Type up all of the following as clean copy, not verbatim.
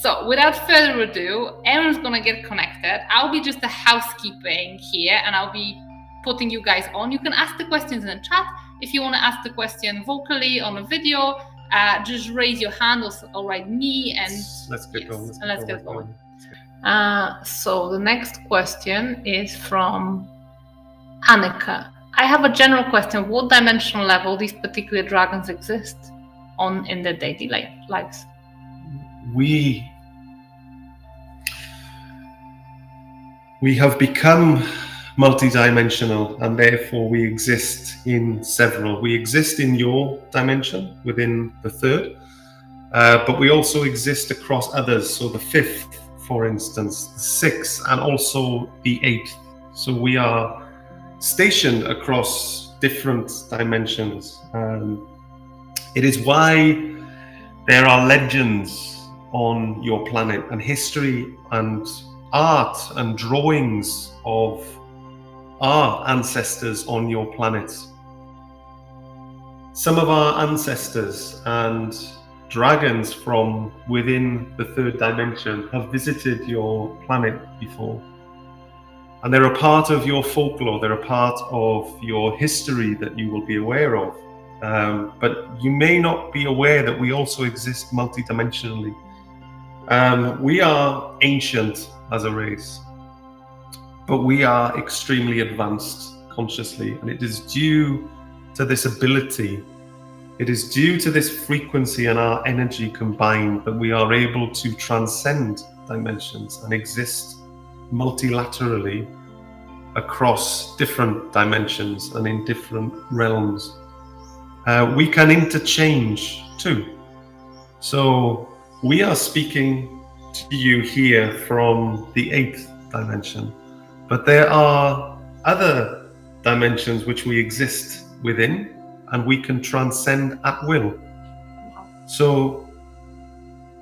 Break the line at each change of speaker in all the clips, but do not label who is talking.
So without further ado, Aeron's gonna get connected. I'll be just the housekeeping here and I'll be putting you guys on. You can ask the questions in the chat. If you want to ask the question vocally on a video, just raise your hand or write me and
let's get going.
Let's get going. So the next question is from Annika. I have a general question. What dimensional level these particular dragons exist on in their daily lives?
We have become multidimensional, and therefore we exist in several. We exist in your dimension within the third, but we also exist across others. So the fifth, for instance, the sixth, and also the eighth. So we are stationed across different dimensions. It is why there are legends on your planet and history and art and drawings of our ancestors on your planet. Some of our ancestors and dragons from within the third dimension have visited your planet before. And they're a part of your folklore, they're a part of your history that you will be aware of. But you may not be aware that we also exist multidimensionally. We are ancient as a race, but we are extremely advanced consciously, and it is due to this ability, it is due to this frequency and our energy combined that we are able to transcend dimensions and exist multilaterally across different dimensions and in different realms. We can interchange too. So we are speaking to you here from the eighth dimension, but there are other dimensions which we exist within and we can transcend at will. So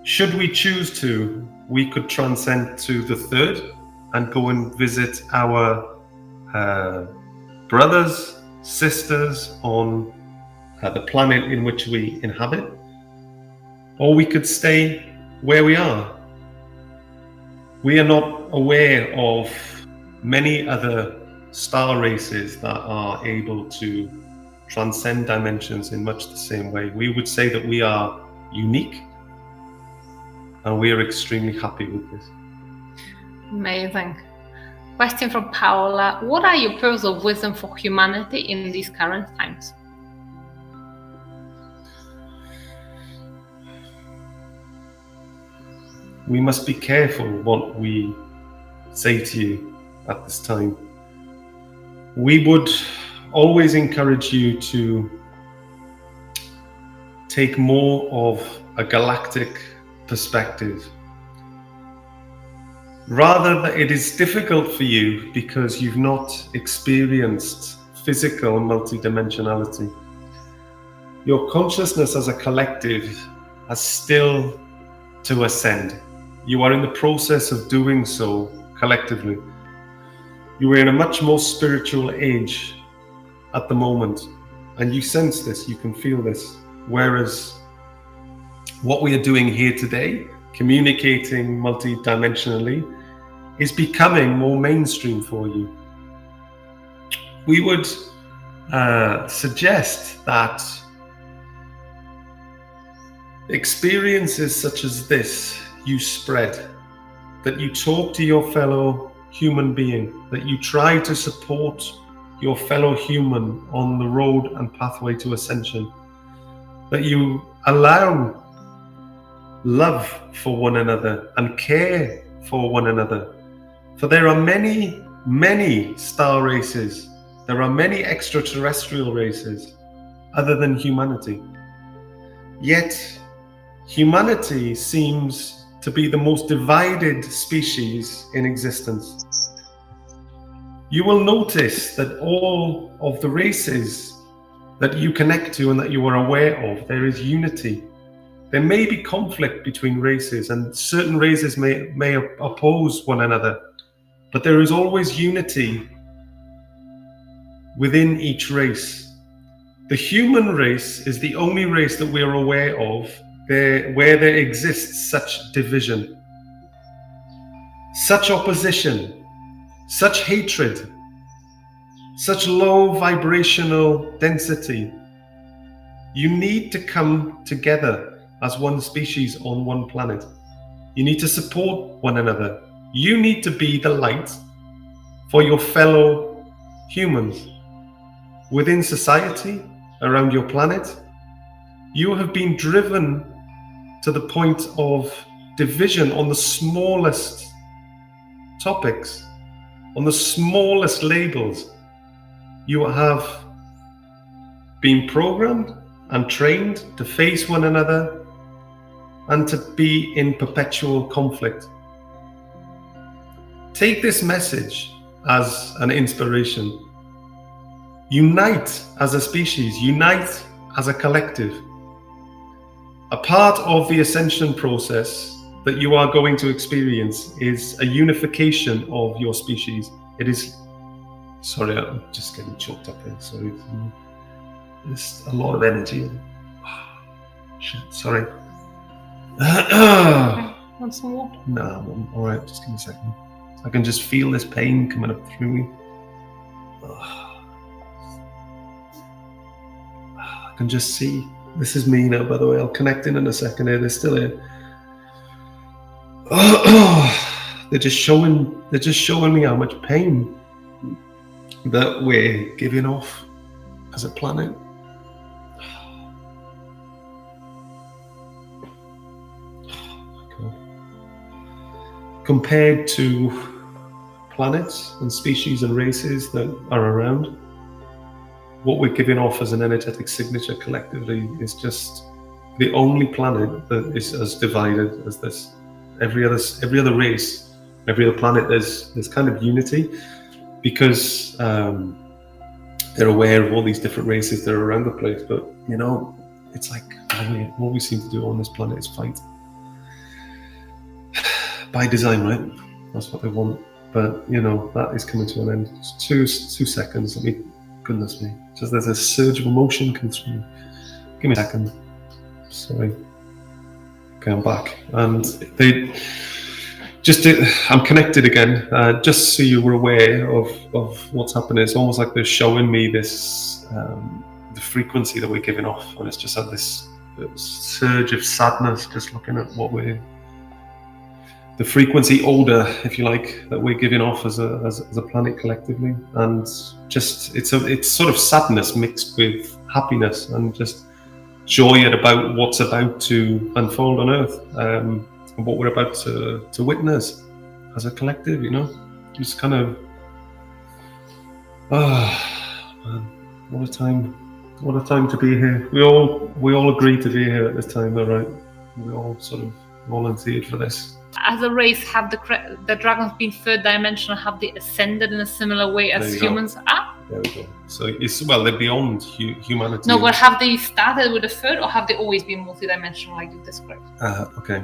should we choose to, we could transcend to the third and go and visit our brothers, sisters on the planet in which we inhabit, or we could stay where we are. We are not aware of many other star races that are able to transcend dimensions in much the same way. We would say that we are unique, and we are extremely happy with this.
Amazing. Question from Paola. What are your pearls of wisdom for humanity in these current times?
We must be careful what we say to you at this time. We would always encourage you to take more of a galactic perspective. Rather, that it is difficult for you because you've not experienced physical multidimensionality. Your consciousness as a collective has still to ascend. You are in the process of doing so collectively. You are in a much more spiritual age at the moment, and you sense this, you can feel this. Whereas what we are doing here today, communicating multidimensionally, is becoming more mainstream for you. We would suggest that experiences such as this you spread, that you talk to your fellow human being, that you try to support your fellow human on the road and pathway to ascension, that you allow love for one another and care for one another. For there are many, many star races, there are many extraterrestrial races other than humanity. Yet humanity seems to be the most divided species in existence. You will notice that all of the races that you connect to and that you are aware of, there is unity. There may be conflict between races, and certain races may oppose one another, but there is always unity within each race. The human race is the only race that we're aware of where there exists such division, such opposition, such hatred, such low vibrational density. You need to come together as one species on one planet. You need to support one another. You need to be the light for your fellow humans. Within society, around your planet, you have been driven to the point of division on the smallest topics, on the smallest labels. You have been programmed and trained to face one another and to be in perpetual conflict. Take this message as an inspiration. Unite as a species, unite as a collective. A part of the ascension process that you are going to experience is a unification of your species. It is, sorry, I'm just getting choked up here. Sorry, there's a lot of energy. Shit, sorry.
Want some water?
No, I'm all right. Just give me a second. I can just feel this pain coming up through me. I can just see. This is me now, by the way. I'll connect in a second here. They're still here. They're just showing me how much pain that we're giving off as a planet. Compared to planets and species and races that are around, what we're giving off as an energetic signature collectively is just the only planet that is as divided as this. Every other race, every other planet, there's kind of unity because they're aware of all these different races that are around the place. But you know, it's like all we seem to do on this planet is fight. By design, right? That's what they want. But you know, that is coming to an end. It's two seconds. Let me, goodness me. Just there's a surge of emotion coming through. Give me a second. Sorry. Okay, I'm back. And I'm connected again. Just so you were aware of what's happening. It's almost like they're showing me this, the frequency that we're giving off, and it's just had this surge of sadness just looking at what we're. The frequency order, if you like, that we're giving off as a planet collectively, and just it's sort of sadness mixed with happiness and just joy about what's about to unfold on Earth, and what we're about to witness as a collective. You know, just kind of man, what a time to be here. We all agreed to be here at this time, though, right? We all sort of volunteered for this.
As a race, have the dragons been third dimensional? Have they ascended in a similar way as humans?
There we go. So they're beyond humanity.
No, but have they started with a third, or have they always been multidimensional, like you described?
Okay.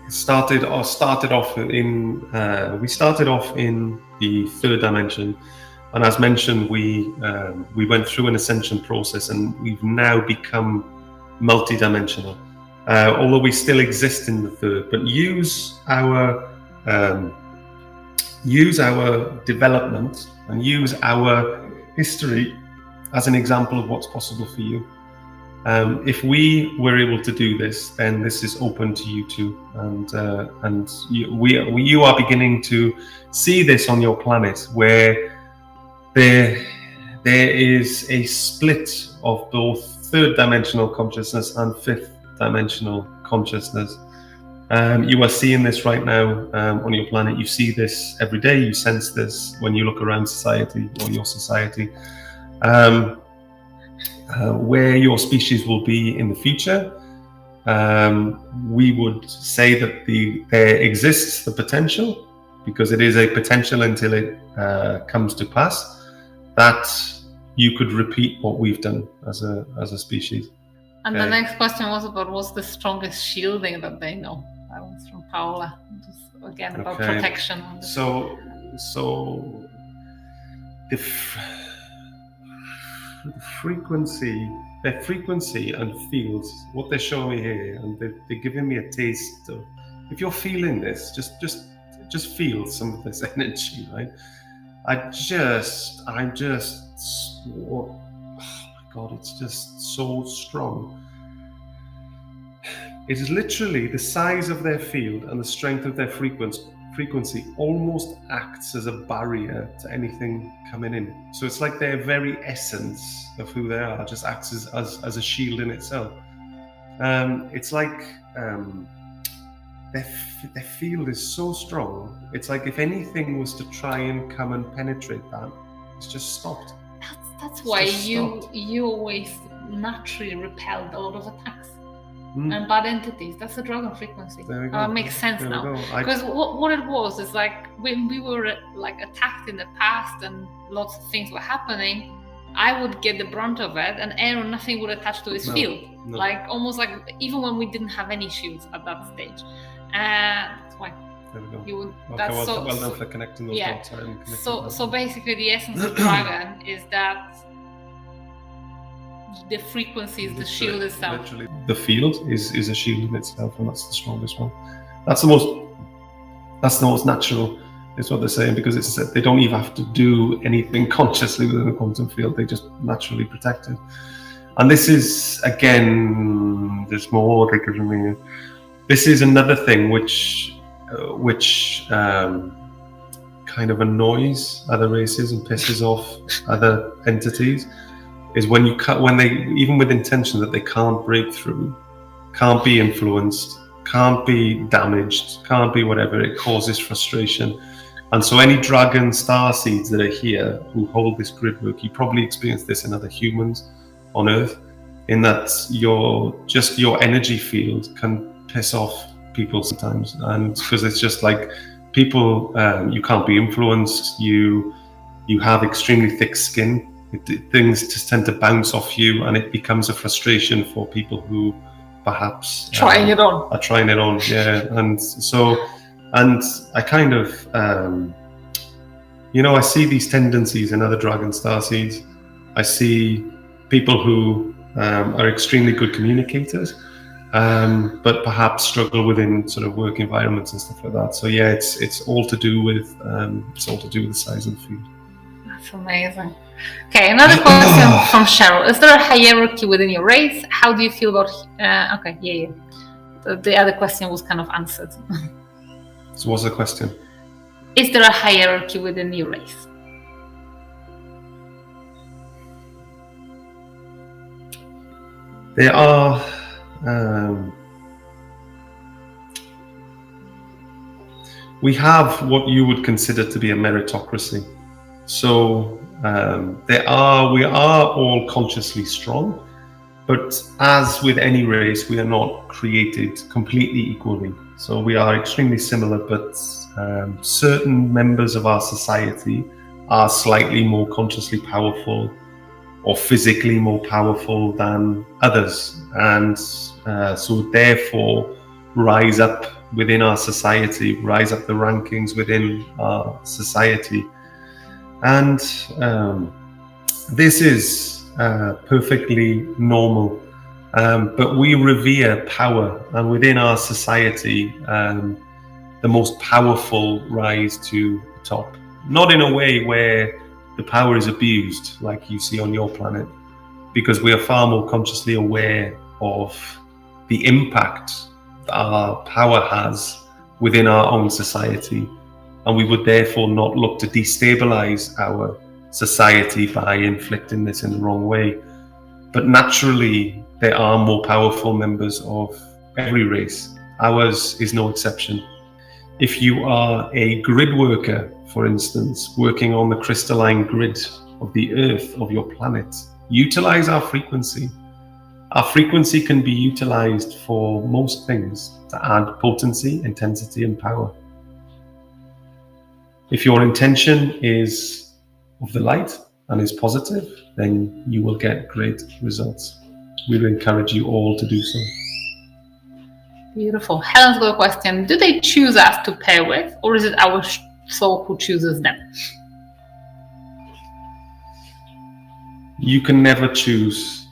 We started off in the third dimension, and as mentioned, we went through an ascension process, and we've now become multidimensional. Although we still exist in the third, but use our development and use our history as an example of what's possible for you. If we were able to do this, then this is open to you too, and you are beginning to see this on your planet, where there is a split of both third dimensional consciousness and fifth dimensional consciousness. You are seeing this right now on your planet. You see this every day. You sense this when you look around society or your society. Where your species will be in the future, we would say that there exists the potential, because it is a potential until it comes to pass, that you could repeat what we've done as a species.
And the next question was about what's the strongest shielding that they know. That was from Paola. Just again about protection.
So the their frequency and feels, what they're showing me here, and they're giving me a taste of, if you're feeling this, just feel some of this energy, right? I'm just, oh my God, it's just so strong. It is literally the size of their field and the strength of their frequency almost acts as a barrier to anything coming in. So it's like their very essence of who they are just acts as a shield in itself. It's like their field is so strong. It's like if anything was to try and come and penetrate that, it's just stopped.
That's why you always naturally repelled a lot of attacks. And bad entities. That's the dragon frequency. Makes sense now. Because what it was is like when we were like attacked in the past and lots of things were happening, I would get the brunt of it, and Aeron, nothing would attach to his field. No. Like almost like even when we didn't have any shields at that stage. That's why.
There we go.
You would.
Okay,
that's
well done for connecting those dots.
So basically, the essence of dragon is that the frequency is the shield itself.
Literally, the field is a shield in itself, and that's the strongest one. That's the most natural, is what they're saying, because it's said they don't even have to do anything consciously within the quantum field. They just naturally protect it. And this is, again, there's more they're giving me. This is another thing which kind of annoys other races and pisses off other entities. Is when they, even with intention that they can't break through, can't be influenced, can't be damaged, can't be whatever, it causes frustration. And so any Dragon Starseeds that are here who hold this grid work, you probably experience this in other humans on Earth, in that your energy field can piss off people sometimes. And because it's just like people, you can't be influenced, you have extremely thick skin. Things just tend to bounce off you, and it becomes a frustration for people who perhaps are trying it on. Yeah. And I kind of, I see these tendencies in other Dragon Starseeds. I see people who are extremely good communicators, but perhaps struggle within sort of work environments and stuff like that. So yeah, it's all to do with the size of the field.
That's amazing. Okay, another question from Cheryl. Is there a hierarchy within your race? How do you feel about... The other question was kind of answered.
So what's the question?
Is there a hierarchy within your race?
There are... we have what you would consider to be a meritocracy. So we are all consciously strong, but as with any race, we are not created completely equally. So we are extremely similar, but certain members of our society are slightly more consciously powerful or physically more powerful than others. And so therefore rise up within our society, rise up the rankings within our society. And this is perfectly normal, but we revere power, and within our society, the most powerful rise to the top. Not in a way where the power is abused like you see on your planet, because we are far more consciously aware of the impact that our power has within our own society. And we would therefore not look to destabilize our society by inflicting this in the wrong way. But naturally, there are more powerful members of every race. Ours is no exception. If you are a grid worker, for instance, working on the crystalline grid of the Earth, of your planet, utilize our frequency. Our frequency can be utilized for most things to add potency, intensity, and power. If your intention is of the light and is positive, then you will get great results. We will encourage you all to do so.
Beautiful. Helen's got a question. Do they choose us to pair with, or is it our soul who chooses them?
You can never choose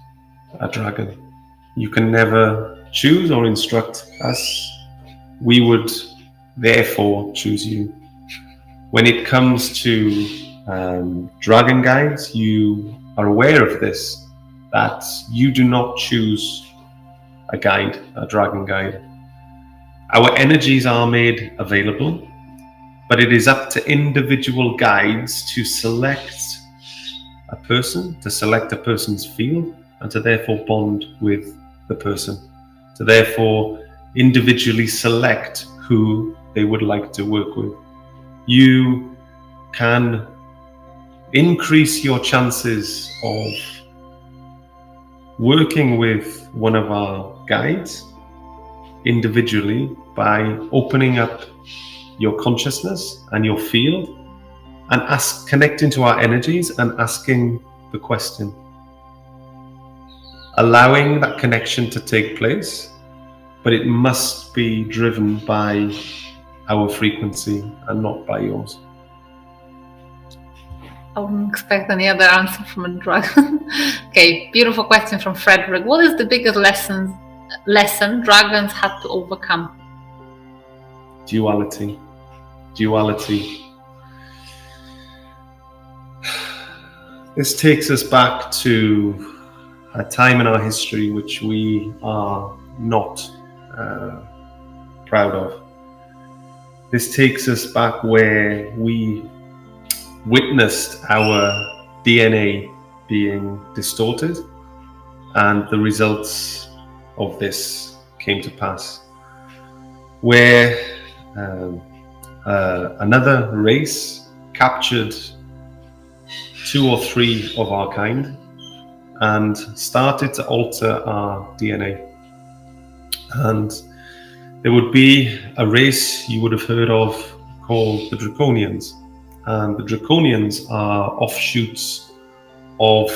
a dragon. You can never choose or instruct us. We would therefore choose you. When it comes to dragon guides, you are aware of this, that you do not choose a guide, a dragon guide. Our energies are made available, but it is up to individual guides to select a person, to select a person's field, and to therefore bond with the person, to therefore individually select who they would like to work with. You can increase your chances of working with one of our guides individually by opening up your consciousness and your field and connecting to our energies and asking the question, allowing that connection to take place, but it must be driven by our frequency and not by yours.
I wouldn't expect any other answer from a dragon. Okay, beautiful question from Frederick. What is the biggest lesson dragons had to overcome?
Duality. This takes us back to a time in our history which we are not proud of. This takes us back where we witnessed our DNA being distorted, and the results of this came to pass, where another race captured 2 or 3 of our kind and started to alter our DNA. And there would be a race you would have heard of called the Draconians. And the Draconians are offshoots of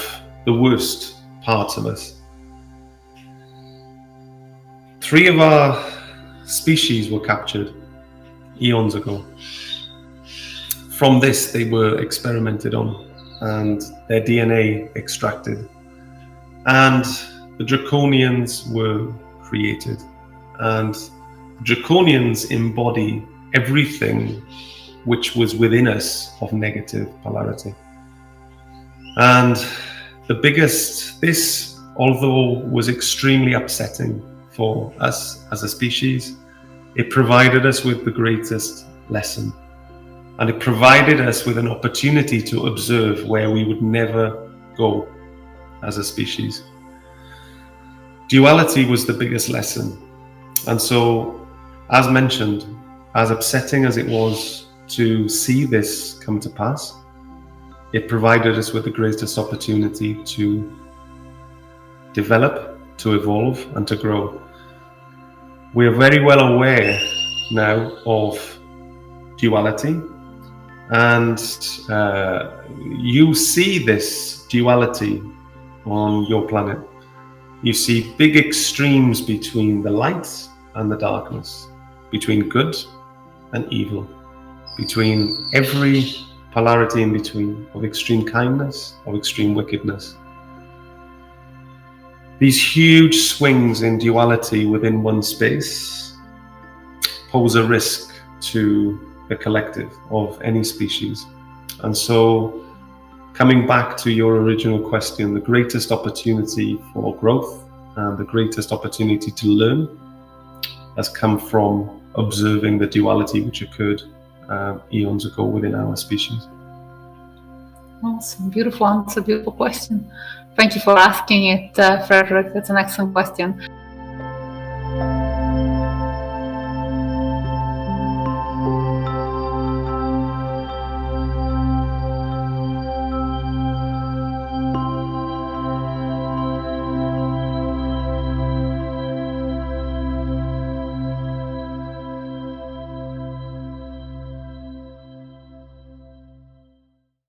the worst parts of us. 3 of our species were captured eons ago. From this, they were experimented on and their DNA extracted. And the Draconians were created. And Draconians embody everything which was within us of negative polarity. And this, although was extremely upsetting for us as a species, it provided us with the greatest lesson. And it provided us with an opportunity to observe where we would never go as a species. Duality was the biggest lesson. And so, as mentioned, as upsetting as it was to see this come to pass, it provided us with the greatest opportunity to develop, to evolve, and to grow. We are very well aware now of duality, and you see this duality on your planet. You see big extremes between the light and the darkness, between good and evil, between every polarity in between, of extreme kindness, of extreme wickedness. These huge swings in duality within one space pose a risk to the collective of any species. And so, coming back to your original question, the greatest opportunity for growth and the greatest opportunity to learn has come from observing the duality which occurred eons ago within our species.
Awesome, beautiful answer, beautiful question. Thank you for asking it, Frederick. That's an excellent question.